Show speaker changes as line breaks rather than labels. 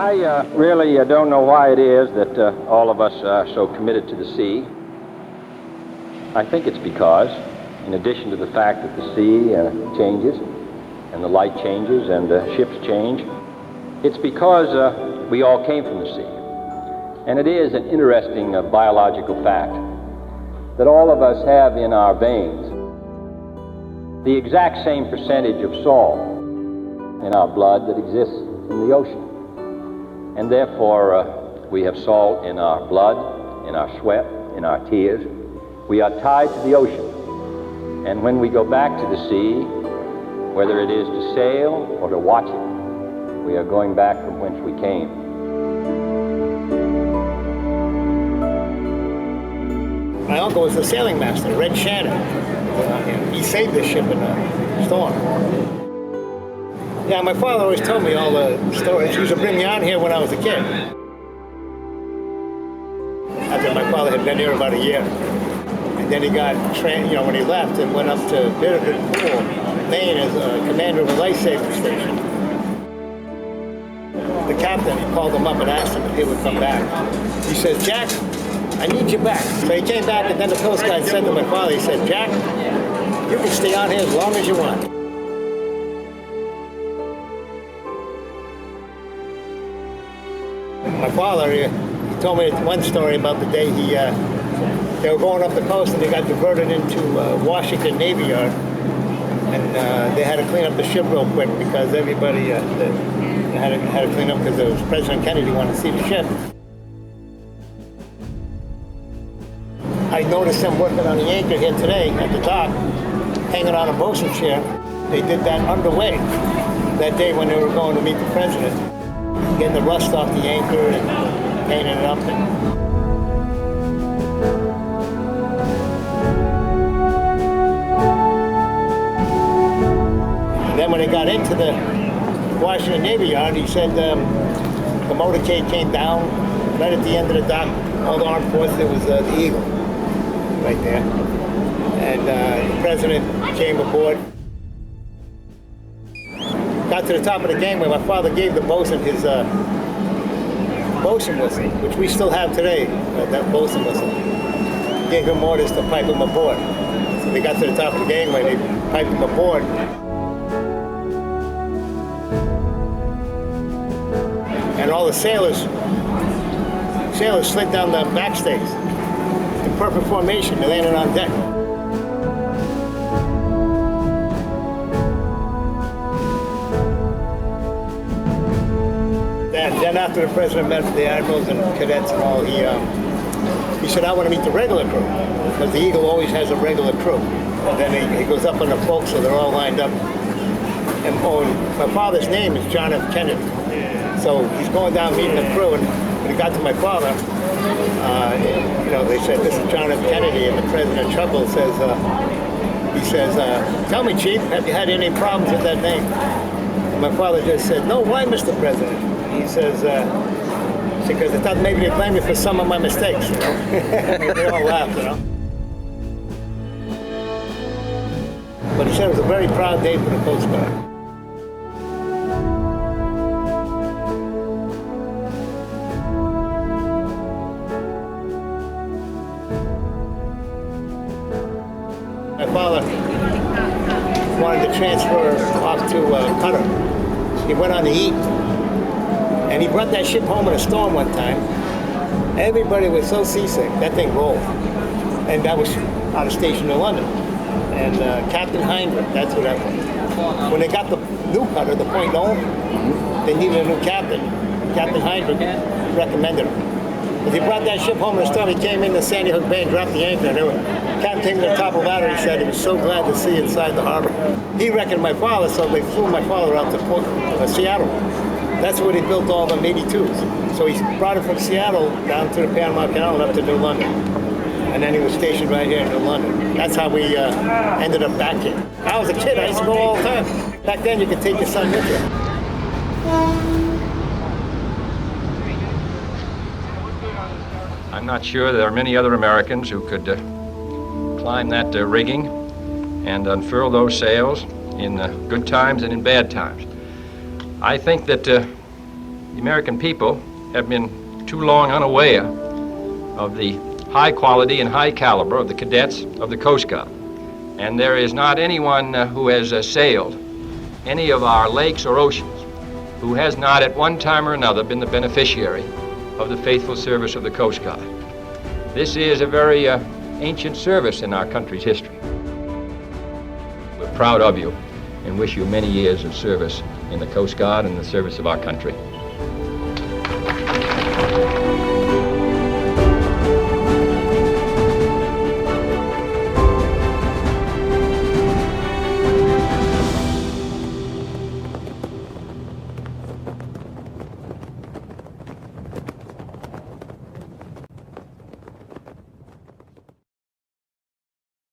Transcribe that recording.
I really don't know why it is that all of us are so committed to the sea. I think it's because, in addition to the fact that the sea changes, and the light changes, and ships change, it's because we all came from the sea. And it is an interesting biological fact that all of us have in our veins the exact same percentage of salt in our blood that exists in the ocean. And therefore, we have salt in our blood, in our sweat, in our tears. We are tied to the ocean. And when we go back to the sea, whether it is to sail or to watch it, we are going back from whence we came.
My uncle was a sailing master, Red Shannon. He saved this ship in a storm. Yeah, my father always told me all the stories. He used to bring me out here when I was a kid. After my father had been here about a year. And then he got trained, when he left and went up to Bitterford Pool, Maine, as a commander of a lifesaving station. The captain called him up and asked him if he would come back. He said, "Jack, I need you back." So he came back, and then the Coast Guard said to my father, he said, "Jack, you can stay out here as long as you want." My father, he told me one story about the day they were going up the coast and they got diverted into Washington Navy Yard, and they had to clean up the ship real quick because everybody had to clean up because President Kennedy wanted to see the ship. I noticed them working on the anchor here today at the dock, hanging on a bosun chair. They did that underway that day when they were going to meet the president, getting the rust off the anchor and painting it up. And then when they got into the Washington Navy Yard, he said the motorcade came down right at the end of the dock. All the armed forces, there was the Eagle right there. And the president came aboard. Got to the top of the gangway. My father gave the bosun his bosun whistle, which we still have today, that bosun whistle. Gave him orders to pipe him aboard. So they got to the top of the gangway, they piped him aboard. And all the sailors slid down the backstays in perfect formation. They landed on deck. Then after the president met the admirals and cadets and all, he said, "I want to meet the regular crew," because the Eagle always has a regular crew. And then he goes up on the boat, so they're all lined up. And my father's name is John F. Kennedy. So he's going down meeting the crew, and when he got to my father, they said, "This is John F. Kennedy," and the president chuckled, he says, "Tell me, Chief, have you had any problems with that name?" And my father just said, "No, why, Mr. President?" He says, because I thought maybe they'd blame me for some of my mistakes, They all laughed, But he said it was a very proud day for the Coast Guard. My father wanted to transfer off to Qatar. He went on the Eat, and he brought that ship home in a storm one time. Everybody was so seasick, that thing rolled. And that was out of station in London. And Captain Heinrich, that's what that was. When they got the new cutter, the Point Nome, they needed a new captain. Captain Heinrich recommended him. But he brought that ship home in a storm. He came into Sandy Hook Bay and dropped the anchor. And Captain came to the top of the ladder. He said he was so glad to see inside the harbor. He reckoned my father, so they flew my father out to Seattle. That's where they built all the 82s. So he brought it from Seattle down to the Panama Canal and up to New London. And then he was stationed right here in New London. That's how we ended up back here. I was a kid, I used to go all the time. Back then you could take your son with you.
I'm not sure there are many other Americans who could climb that rigging and unfurl those sails in good times and in bad times. I think that The American people have been too long unaware of the high quality and high caliber of the cadets of the Coast Guard. And there is not anyone who has sailed any of our lakes or oceans who has not at one time or another been the beneficiary of the faithful service of the Coast Guard. This is a very ancient service in our country's history. We're proud of you and wish you many years of service in the Coast Guard and the service of our country.